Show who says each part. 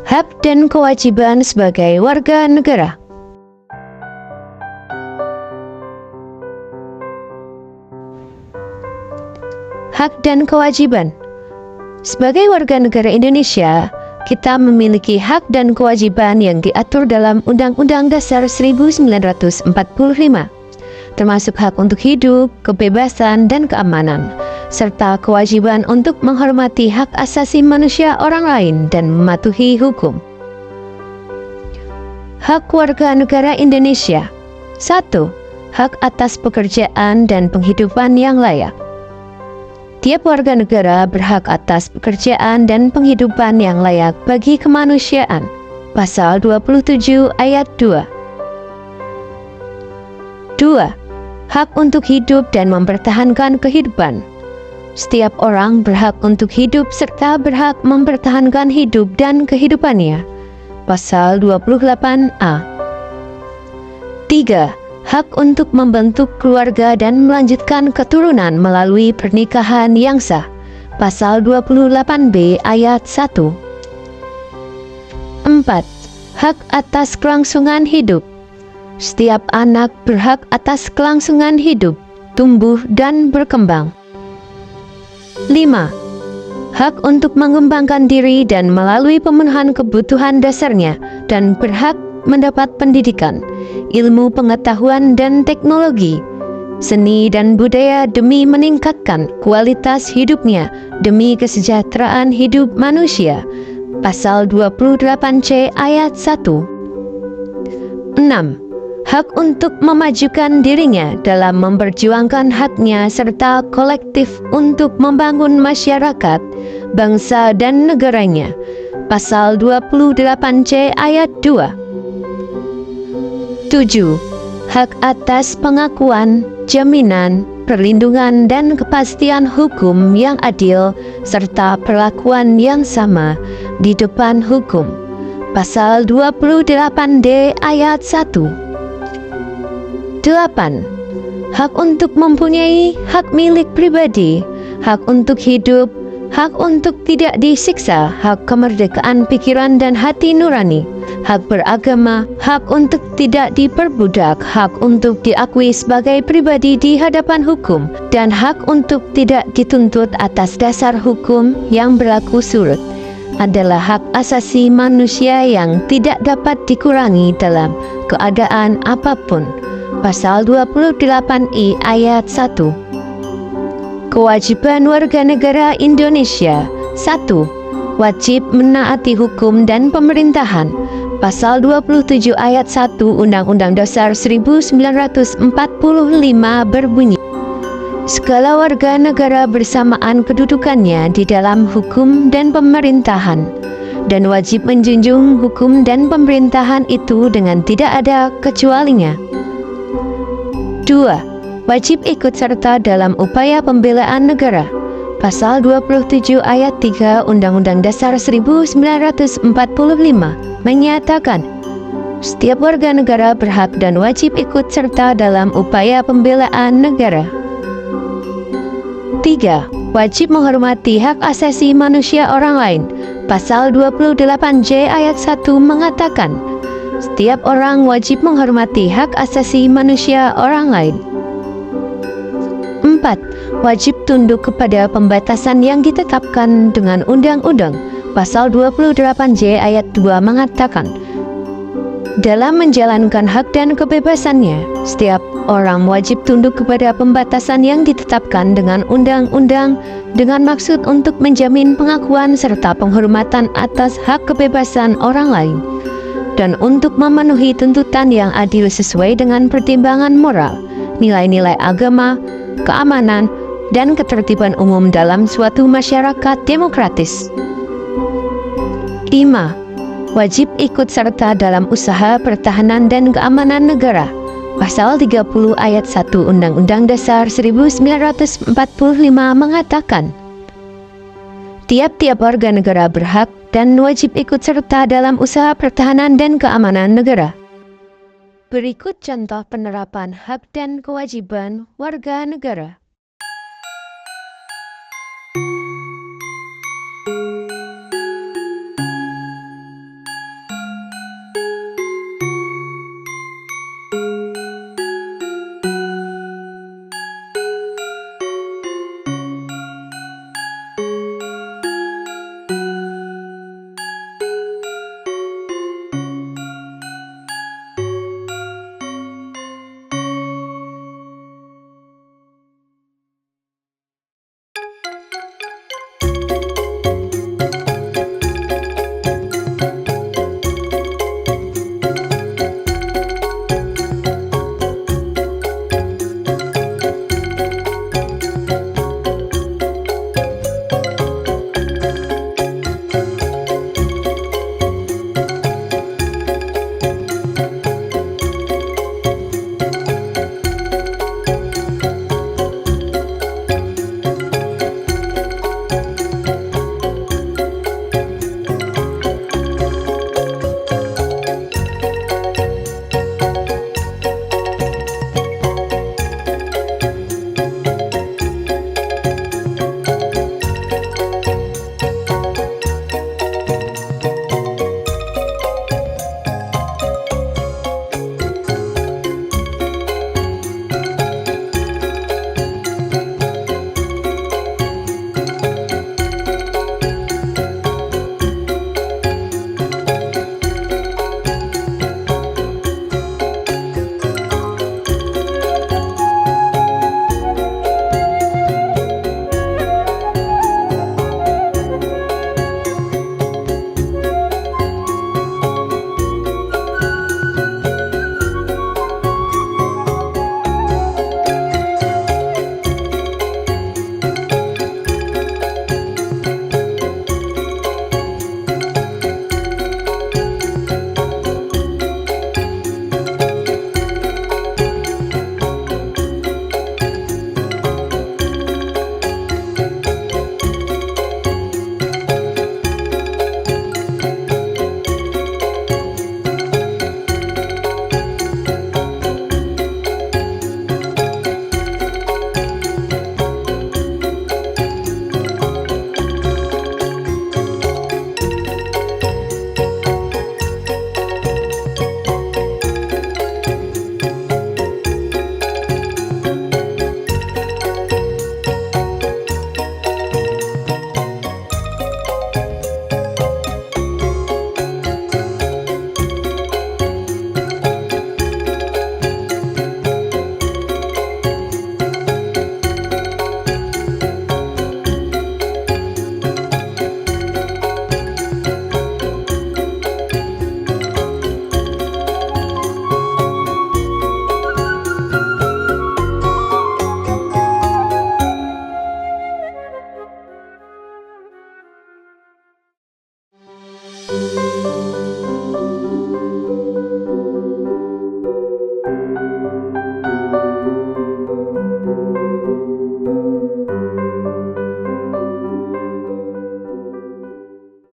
Speaker 1: Hak dan kewajiban sebagai warga negara. Hak dan kewajiban. Sebagai warga negara Indonesia, kita memiliki hak dan kewajiban yang diatur dalam Undang-Undang Dasar 1945, termasuk hak untuk hidup, kebebasan, dan keamanan, serta kewajiban untuk menghormati hak asasi manusia orang lain dan mematuhi hukum. Hak warga negara Indonesia. 1. Hak atas pekerjaan dan penghidupan yang layak. Tiap warga negara berhak atas pekerjaan dan penghidupan yang layak bagi kemanusiaan. Pasal 27 ayat 2. 2. Hak untuk hidup dan mempertahankan kehidupan. Setiap orang berhak untuk hidup serta berhak mempertahankan hidup dan kehidupannya. Pasal 28A. 3. Hak untuk membentuk keluarga dan melanjutkan keturunan melalui pernikahan yang sah. Pasal 28B ayat 1. 4. Hak atas kelangsungan hidup. Setiap anak berhak atas kelangsungan hidup, tumbuh dan berkembang. 5. Hak untuk mengembangkan diri dan melalui pemenuhan kebutuhan dasarnya dan berhak mendapat pendidikan, ilmu pengetahuan dan teknologi, seni dan budaya demi meningkatkan kualitas hidupnya demi kesejahteraan hidup manusia. Pasal 28C ayat 1. 6. Hak untuk memajukan dirinya dalam memperjuangkan haknya serta kolektif untuk membangun masyarakat, bangsa dan negaranya. Pasal 28C ayat 2. 7. Hak atas pengakuan, jaminan, perlindungan dan kepastian hukum yang adil serta perlakuan yang sama di depan hukum. Pasal 28D ayat 1. 8. Hak untuk mempunyai hak milik pribadi, hak untuk hidup, hak untuk tidak disiksa, hak kemerdekaan pikiran dan hati nurani, hak beragama, hak untuk tidak diperbudak, hak untuk diakui sebagai pribadi di hadapan hukum, dan hak untuk tidak dituntut atas dasar hukum yang berlaku surut adalah hak asasi manusia yang tidak dapat dikurangi dalam keadaan apapun. Pasal 28I ayat 1. Kewajiban warga negara Indonesia. 1. Wajib menaati hukum dan pemerintahan. Pasal 27 ayat 1 Undang-Undang Dasar 1945 berbunyi, segala warga negara bersamaan kedudukannya di dalam hukum dan pemerintahan, dan wajib menjunjung hukum dan pemerintahan itu dengan tidak ada kecualinya. 2. Wajib ikut serta dalam upaya pembelaan negara. Pasal 27 ayat 3 Undang-Undang Dasar 1945 menyatakan, setiap warga negara berhak dan wajib ikut serta dalam upaya pembelaan negara. 3. Wajib menghormati hak asasi manusia orang lain. Pasal 28J ayat 1 mengatakan, setiap orang wajib menghormati hak asasi manusia orang lain. 4. Wajib tunduk kepada pembatasan yang ditetapkan dengan undang-undang. Pasal 28J ayat 2 mengatakan, dalam menjalankan hak dan kebebasannya, setiap orang wajib tunduk kepada pembatasan yang ditetapkan dengan undang-undang dengan maksud untuk menjamin pengakuan serta penghormatan atas hak kebebasan orang lain, dan untuk memenuhi tuntutan yang adil sesuai dengan pertimbangan moral, nilai-nilai agama, keamanan, dan ketertiban umum dalam suatu masyarakat demokratis. 5. Wajib ikut serta dalam usaha pertahanan dan keamanan negara. Pasal 30 ayat 1 Undang-Undang Dasar 1945 mengatakan, tiap-tiap warga negara berhak dan wajib ikut serta dalam usaha pertahanan dan keamanan negara. Berikut contoh penerapan hak dan kewajiban warga negara.